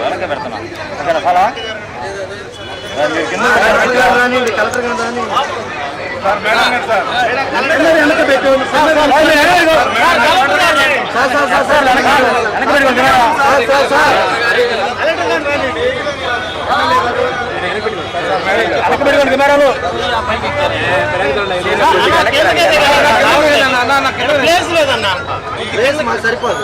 వెనక పెడతాను చాలా కెమెరాలు ప్లేస్ లేదన్నా సరిపోదు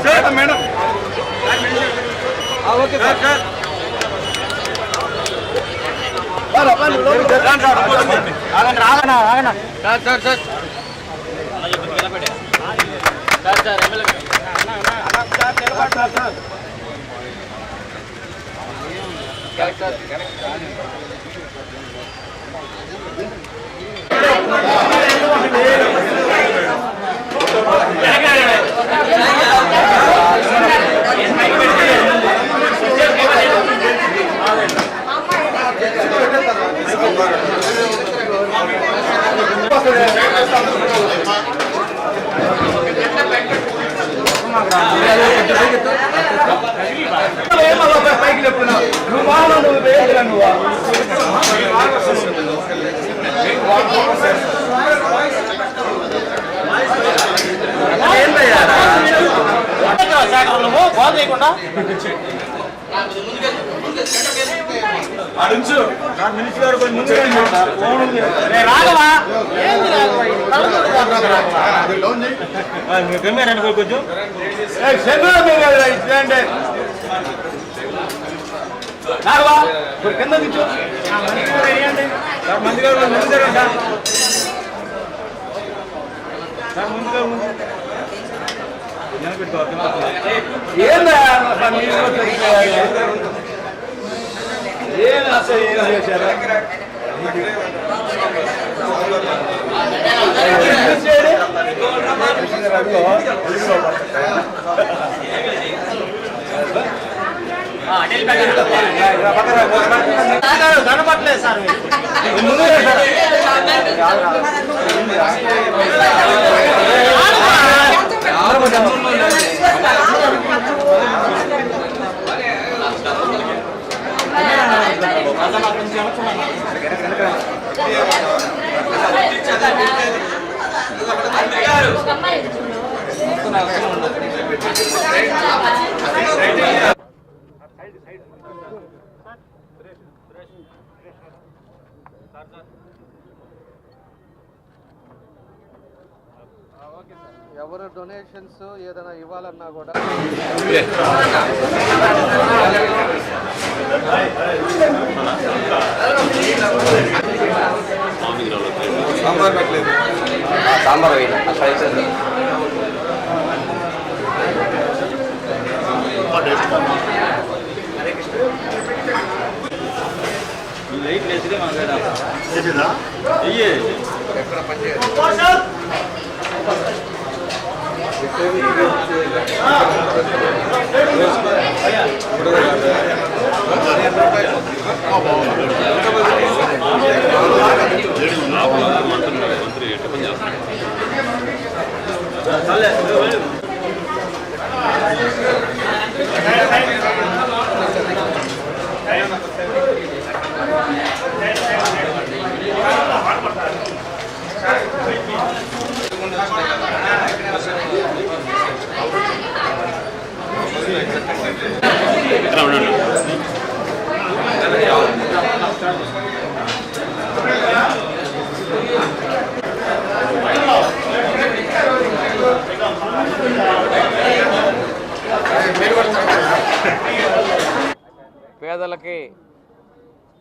సార్ మేడం ఓకే సార్ ఆగనా సార్ సార్ సార్ కొంచెం కింద కూర్చో మంది గారు ఏందా కనపట్లేదు సార్ ఎవరు డొనేషన్స్ ఏదైనా ఇవ్వాలన్నా కూడా సాంబార్ పెట్టలేదు సాంబార్ వేయాలి లైట్ లేచితే ఎక్కడ పని పేదలకి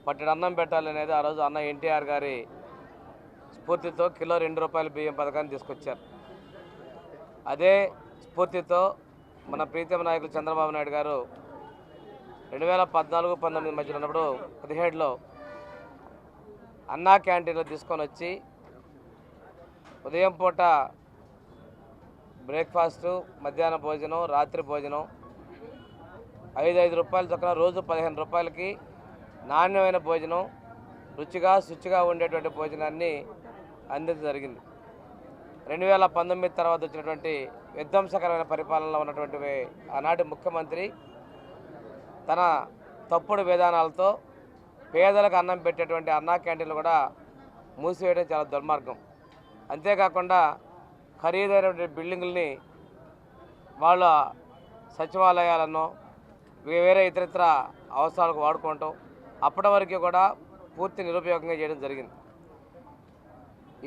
పట్టెడు అన్నం పెట్టాలనేది ఆ రోజు అన్న ఎన్టీఆర్ గారి స్ఫూర్తితో కిలో ₹2 బియ్యం పథకాన్ని తీసుకొచ్చారు. అదే స్ఫూర్తితో మన ప్రీతమ నాయకులు చంద్రబాబు నాయుడు గారు 2014-19 మధ్యలో ఉన్నప్పుడు 17లో అన్నా క్యాంటీన్లు తీసుకొని వచ్చి ఉదయం పూట బ్రేక్ఫాస్టు, మధ్యాహ్న భోజనం, రాత్రి భోజనం ₹5 చొప్పున రోజు ₹15కి నాణ్యమైన భోజనం, రుచిగా శుచిగా ఉండేటువంటి భోజనాన్ని అందించడం జరిగింది. 2019 తర్వాత వచ్చినటువంటి విధ్వంసకరమైన పరిపాలనలో ఉన్నటువంటి ఆనాటి ముఖ్యమంత్రి తన తప్పుడు విధానాలతో పేదలకు అన్నం పెట్టేటువంటి అన్నా క్యాంటీన్లు కూడా మూసివేయడం చాలా దుర్మార్గం. అంతేకాకుండా ఖరీదైనటువంటి బిల్డింగుల్ని వాళ్ళ సచివాలయాలను వేరే ఇతరితర అవసరాలకు వాడుకోవటం అప్పటి వరకు కూడా పూర్తి నిరుపయోగంగా చేయడం జరిగింది.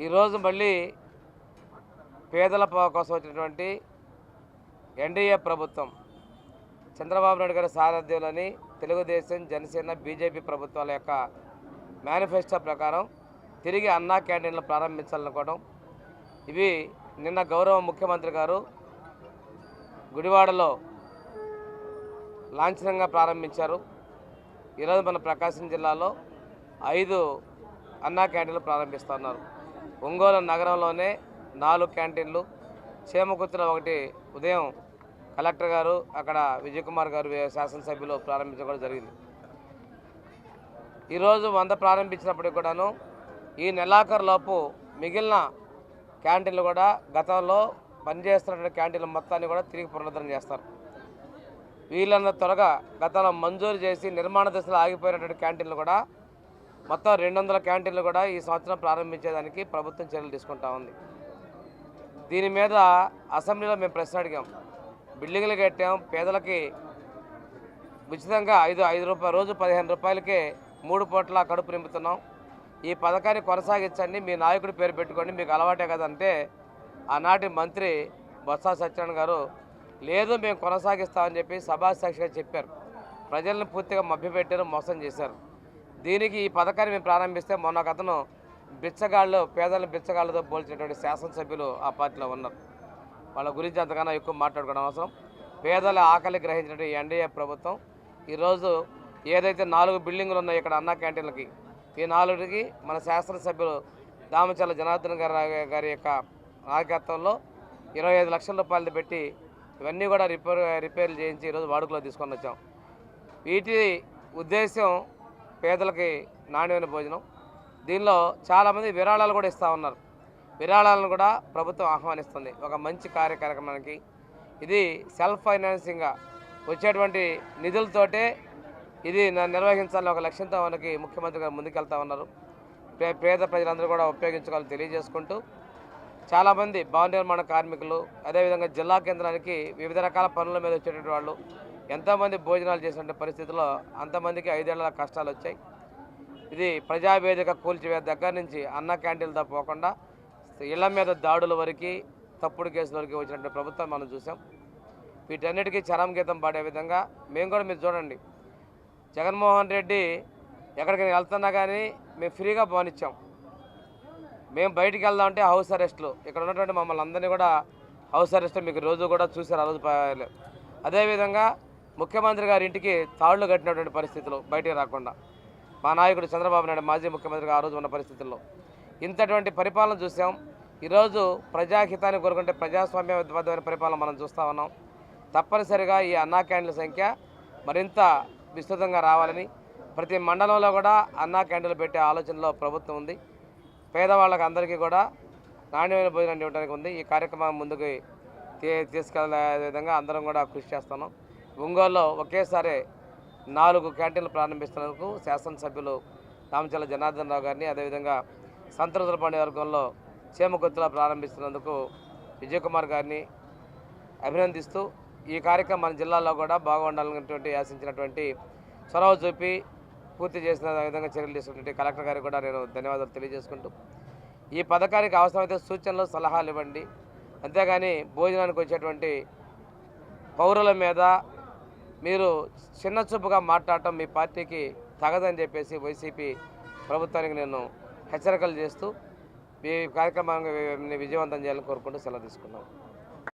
ఈరోజు మళ్ళీ పేదల కోసం వచ్చినటువంటి ఎన్డీఏ ప్రభుత్వం చంద్రబాబు నాయుడు గారి సారథ్యంలోని తెలుగుదేశం, జనసేన, బీజేపీ ప్రభుత్వాల యొక్క మేనిఫెస్టో ప్రకారం తిరిగి అన్నా క్యాంటీన్లు ప్రారంభించాలనుకోవడం, ఇవి నిన్న గౌరవ ముఖ్యమంత్రి గారు గుడివాడలో లాంఛనంగా ప్రారంభించారు. ఈరోజు మన ప్రకాశం జిల్లాలో 5 అన్నా క్యాంటీన్లు ప్రారంభిస్తున్నారు. ఒంగోలు నగరంలోనే 4 క్యాంటీన్లు, చేమకుర్తిలో 1 ఉదయం కలెక్టర్ గారు, అక్కడ విజయ్ కుమార్ గారు శాసనసభ్యులు ప్రారంభించడం జరిగింది. ఈరోజు 100 ప్రారంభించినప్పటికి కూడాను ఈ నెలాఖరులోపు మిగిలిన క్యాంటీన్లు కూడా గతంలో పనిచేస్తున్నటువంటి క్యాంటీన్ల మొత్తాన్ని కూడా తిరిగి పునరుద్ధరణ చేస్తారు. వీళ్ళన్న త్వరగా గతంలో మంజూరు చేసి నిర్మాణ దశలో ఆగిపోయినటువంటి క్యాంటీన్లు కూడా మొత్తం 200 క్యాంటీన్లు కూడా ఈ సంవత్సరం ప్రారంభించేదానికి ప్రభుత్వం చర్యలు తీసుకుంటా ఉంది. దీని మీద అసెంబ్లీలో మేము ప్రశ్న అడిగాం. బిల్డింగ్లు కట్టాం, పేదలకి ఉచితంగా ₹5 రోజు ₹15కే 3 పూట్ల కడుపు నింపుతున్నాం. ఈ పథకాన్ని కొనసాగించండి, మీ నాయకుడి పేరు పెట్టుకోండి, మీకు అలవాటే కదంటే ఆనాటి మంత్రి బొత్స సత్యనారాయణ గారు లేదు మేము కొనసాగిస్తామని చెప్పి సభాసాక్షిగా చెప్పారు. ప్రజలను పూర్తిగా మభ్యపెట్టారు, మోసం చేశారు. దీనికి ఈ పథకాన్ని మేము ప్రారంభిస్తే మొన్న ఒక అతను బిచ్చగాళ్ళు, పేదలను బిచ్చగాళ్ళతో పోల్చినటువంటి శాసనసభ్యులు ఆ పార్టీలో ఉన్నారు. వాళ్ళ గురించి అంతకన్నా ఎక్కువ మాట్లాడుకోవడం అవసరం. పేదల ఆకలి గ్రహించినటువంటి ఎన్డీఏ ప్రభుత్వం ఈరోజు ఏదైతే 4 బిల్డింగులు ఉన్నాయో ఇక్కడ అన్నా క్యాంటీన్లకి, ఈ 4కి మన శాసనసభ్యులు దామచర్ల జనార్దన్ గారి యొక్క నాయకత్వంలో ₹25 లక్షలు పెట్టి ఇవన్నీ కూడా రిపేర్లు చేయించి ఈరోజు వాడుకలో తీసుకొని వచ్చాం. వీటి ఉద్దేశం పేదలకి నాణ్యమైన భోజనం. దీనిలో చాలామంది విరాళాలు కూడా ఇస్తూ ఉన్నారు. విరాళాలను కూడా ప్రభుత్వం ఆహ్వానిస్తుంది ఒక మంచి కార్యక్రమానికి. ఇది సెల్ఫ్ ఫైనాన్సింగ్గా వచ్చేటువంటి నిధులతోటే ఇది నిర్వహించాలని ఒక లక్ష్యంతో మనకి ముఖ్యమంత్రి గారు ముందుకెళ్తా ఉన్నారు. పేద ప్రజలందరూ కూడా ఉపయోగించుకోవాలని తెలియజేసుకుంటూ చాలామంది భవన నిర్మాణ కార్మికులు, అదేవిధంగా జిల్లా కేంద్రానికి వివిధ రకాల పనుల మీద వచ్చేటువంటి వాళ్ళు ఎంతోమంది భోజనాలు చేసినటువంటి పరిస్థితుల్లో అంతమందికి 5 ఏళ్ల కష్టాలు వచ్చాయి. ఇది ప్రజావేదిక కూల్చివేత దగ్గర నుంచి అన్న క్యాంటీన్లతో పోకుండా ఇళ్ల మీద దాడుల వరకు, తప్పుడు కేసుల వరకు వచ్చినటువంటి ప్రభుత్వం మనం చూసాం. వీటన్నిటికీ చరం గీతం పాడే విధంగా మేము కూడా మీరు చూడండి, జగన్మోహన్ రెడ్డి ఎక్కడికి వెళ్తున్నా కానీ మేము ఫ్రీగా పోనిచ్చాం. మేము బయటికి వెళ్దామంటే హౌస్ అరెస్టులు, ఇక్కడ ఉన్నటువంటి మమ్మల్ని అందరినీ కూడా హౌస్ అరెస్టులు మీకు రోజు కూడా చూశారు. ఆ రోజు అదేవిధంగా ముఖ్యమంత్రి గారి ఇంటికి తాళ్లు కట్టినటువంటి పరిస్థితులు బయటికి రాకుండా. మా నాయకుడు చంద్రబాబు నాయుడు మాజీ ముఖ్యమంత్రిగా ఆ రోజు ఉన్న పరిస్థితుల్లో ఇంతటువంటి పరిపాలన చూసాం. ఈరోజు ప్రజాహితాన్ని కోరుకుంటే ప్రజాస్వామ్యబద్ధమైన పరిపాలన మనం చూస్తూ ఉన్నాం. తప్పనిసరిగా ఈ అన్నా క్యాంటీన్ల సంఖ్య మరింత విస్తృతంగా రావాలని ప్రతి మండలంలో కూడా అన్నా క్యాంటీన్లు పెట్టే ఆలోచనలో ప్రభుత్వం ఉంది. పేదవాళ్ళకి అందరికీ కూడా నాణ్యమైన భోజనం ఇవ్వడానికి ఉంది. ఈ కార్యక్రమం ముందుకు తీసుకెళ్లే విధంగా అందరం కూడా కృషి చేస్తున్నాం. ఒంగోలులో ఒకేసారి 4 క్యాంటీన్లు ప్రారంభిస్తున్నందుకు శాసనసభ్యులు రామచల్ల జనార్దన్ రావు గారిని, అదేవిధంగా సంతృతులపాండి వర్గంలో చేమకొత్తులో ప్రారంభిస్తున్నందుకు విజయ్ కుమార్ గారిని అభినందిస్తూ ఈ కార్యక్రమం మన జిల్లాలో కూడా బాగుండాలనేటువంటి ఆశించినటువంటి చొరవ చూపి పూర్తి చేసిన విధంగా చర్యలు తీసుకున్నటువంటి కలెక్టర్ గారికి కూడా నేను ధన్యవాదాలు తెలియజేసుకుంటూ ఈ పథకానికి అవసరమైతే సూచనలు సలహాలు ఇవ్వండి, అంతేగాని భోజనానికి వచ్చేటువంటి పౌరుల మీద మీరు చిన్న చూపుగా మాట్లాడటం మీ పార్టీకి తగదని చెప్పేసి వైసీపీ ప్రభుత్వానికి నేను హెచ్చరికలు చేస్తూ ఈ కార్యక్రమాన్ని విజయవంతం చేయాలని కోరుకుంటూ సెలవు తీసుకున్నాను.